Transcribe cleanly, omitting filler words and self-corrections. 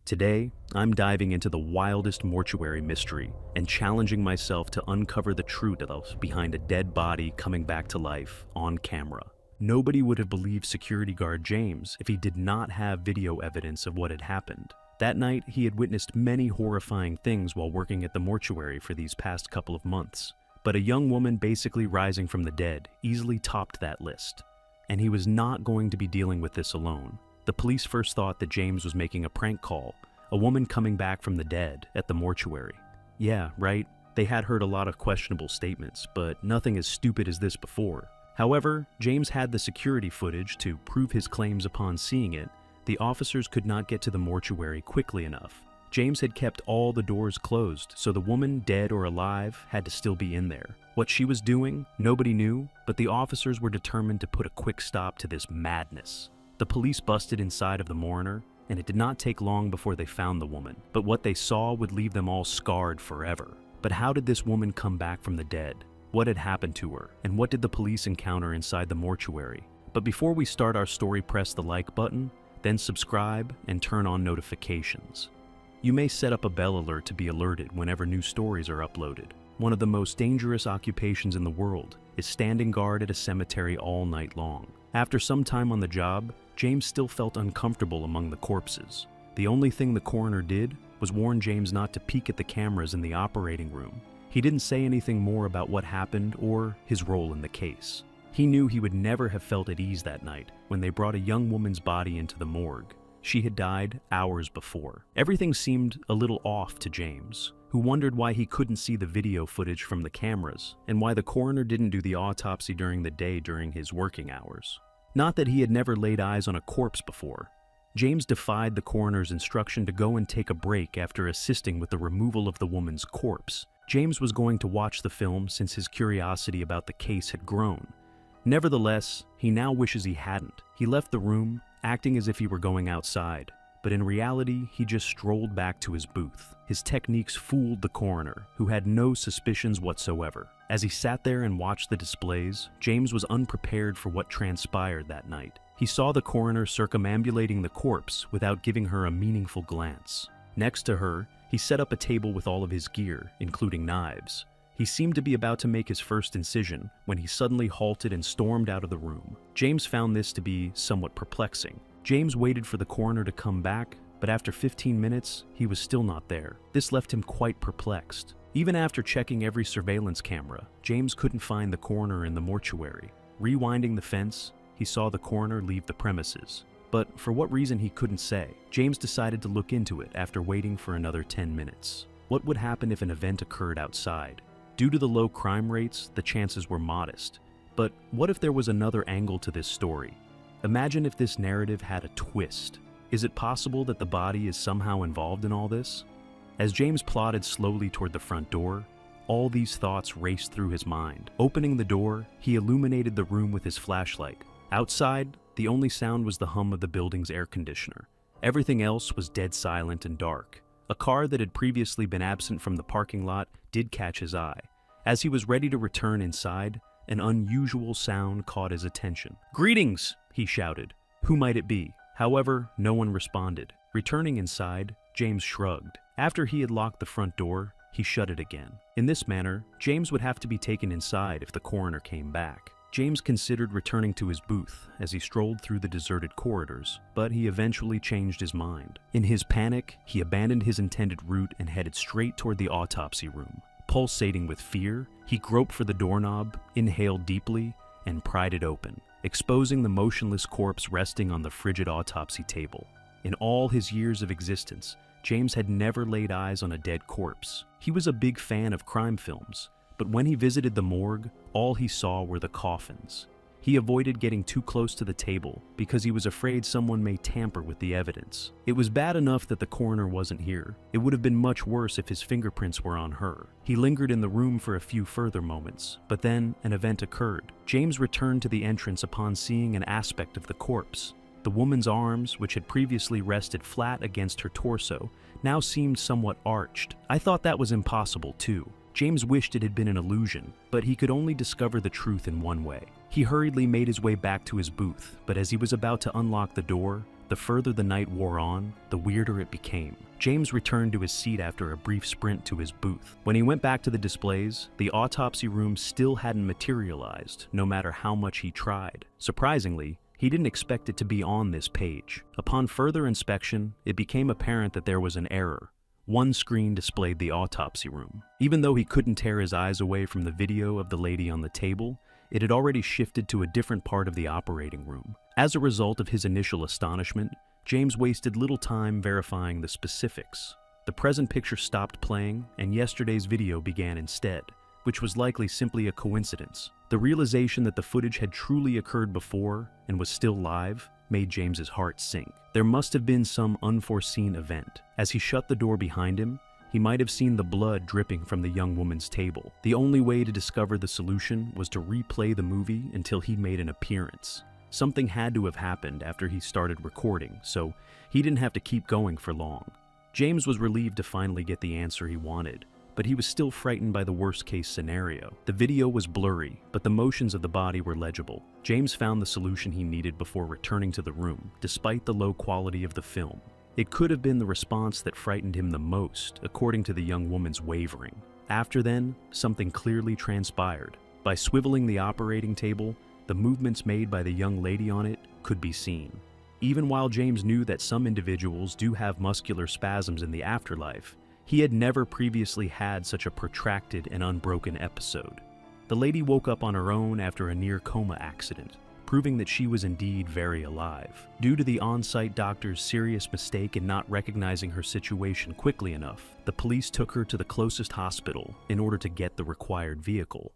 Today, I'm diving into the wildest mortuary mystery and challenging myself to uncover the truth behind a dead body coming back to life on camera. Nobody would have believed security guard James if he did not have video evidence of what had happened. That night, he had witnessed many horrifying things while working at the mortuary for these past couple of months. But a young woman basically rising from the dead easily topped that list. And he was not going to be dealing with this alone. The police first thought that James was making a prank call, a woman coming back from the dead at the mortuary. Yeah, right, they had heard a lot of questionable statements, but nothing as stupid as this before. However, James had the security footage to prove his claims upon seeing it. The officers could not get to the mortuary quickly enough. James had kept all the doors closed, so the woman, dead or alive, had to still be in there. What she was doing, nobody knew, but the officers were determined to put a quick stop to this madness. The police busted inside of the mourner, and it did not take long before they found the woman, but what they saw would leave them all scarred forever. But how did this woman come back from the dead? What had happened to her? And what did the police encounter inside the mortuary? But before we start our story, press the like button, then subscribe and turn on notifications. You may set up a bell alert to be alerted whenever new stories are uploaded. One of the most dangerous occupations in the world is standing guard at a cemetery all night long. After some time on the job, James still felt uncomfortable among the corpses. The only thing the coroner did was warn James not to peek at the cameras in the operating room. He didn't say anything more about what happened or his role in the case. He knew he would never have felt at ease that night when they brought a young woman's body into the morgue. She had died hours before. Everything seemed a little off to James, who wondered why he couldn't see the video footage from the cameras and why the coroner didn't do the autopsy during the day during his working hours. Not that he had never laid eyes on a corpse before. James defied the coroner's instruction to go and take a break after assisting with the removal of the woman's corpse. James was going to watch the film since his curiosity about the case had grown. Nevertheless, he now wishes he hadn't. He left the room, acting as if he were going outside, but in reality, he just strolled back to his booth. His techniques fooled the coroner, who had no suspicions whatsoever. As he sat there and watched the displays, James was unprepared for what transpired that night. He saw the coroner circumambulating the corpse without giving her a meaningful glance. Next to her, he set up a table with all of his gear, including knives. He seemed to be about to make his first incision when he suddenly halted and stormed out of the room. James found this to be somewhat perplexing. James waited for the coroner to come back, but after 15 minutes, he was still not there. This left him quite perplexed. Even after checking every surveillance camera, James couldn't find the coroner in the mortuary. Rewinding the fence, he saw the coroner leave the premises. But for what reason he couldn't say. James decided to look into it after waiting for another 10 minutes. What would happen if an event occurred outside? Due to the low crime rates, the chances were modest. But what if there was another angle to this story? Imagine if this narrative had a twist. Is it possible that the body is somehow involved in all this? As James plodded slowly toward the front door, all these thoughts raced through his mind. Opening the door, he illuminated the room with his flashlight. Outside, the only sound was the hum of the building's air conditioner. Everything else was dead silent and dark. A car that had previously been absent from the parking lot did catch his eye. As he was ready to return inside, an unusual sound caught his attention. "Greetings!" he shouted. Who might it be? However, no one responded. Returning inside, James shrugged. After he had locked the front door, he shut it again. In this manner, James would have to be taken inside if the coroner came back. James considered returning to his booth as he strolled through the deserted corridors, but he eventually changed his mind. In his panic, he abandoned his intended route and headed straight toward the autopsy room. Pulsating with fear, he groped for the doorknob, inhaled deeply, and pried it open, exposing the motionless corpse resting on the frigid autopsy table. In all his years of existence, James had never laid eyes on a dead corpse. He was a big fan of crime films, but when he visited the morgue, all he saw were the coffins. He avoided getting too close to the table because he was afraid someone may tamper with the evidence. It was bad enough that the coroner wasn't here. It would have been much worse if his fingerprints were on her. He lingered in the room for a few further moments, but then an event occurred. James returned to the entrance upon seeing an aspect of the corpse. The woman's arms, which had previously rested flat against her torso, now seemed somewhat arched. I thought that was impossible too. James wished it had been an illusion, but he could only discover the truth in one way. He hurriedly made his way back to his booth, but as he was about to unlock the door, The further the night wore on, the weirder it became. James returned to his seat after a brief sprint to his booth. When he went back to the displays, the autopsy room still hadn't materialized, no matter how much he tried. Surprisingly, he didn't expect it to be on this page. Upon further inspection, it became apparent that there was an error. One screen displayed the autopsy room. Even though he couldn't tear his eyes away from the video of the lady on the table, it had already shifted to a different part of the operating room. As a result of his initial astonishment, James wasted little time verifying the specifics. The present picture stopped playing, and yesterday's video began instead, which was likely simply a coincidence. The realization that the footage had truly occurred before and was still live made James's heart sink. There must have been some unforeseen event. As he shut the door behind him, he might have seen the blood dripping from the young woman's table. The only way to discover the solution was to replay the movie until he made an appearance. Something had to have happened after he started recording, so he didn't have to keep going for long. James was relieved to finally get the answer he wanted, but he was still frightened by the worst-case scenario. The video was blurry, but the motions of the body were legible. James found the solution he needed before returning to the room, despite the low quality of the film. It could have been the response that frightened him the most, according to the young woman's wavering. After then, something clearly transpired. By swiveling the operating table, the movements made by the young lady on it could be seen. Even while James knew that some individuals do have muscular spasms in the afterlife, he had never previously had such a protracted and unbroken episode. The lady woke up on her own after a near-coma accident, proving that she was indeed very alive. Due to the on-site doctor's serious mistake in not recognizing her situation quickly enough, the police took her to the closest hospital in order to get the required vehicle.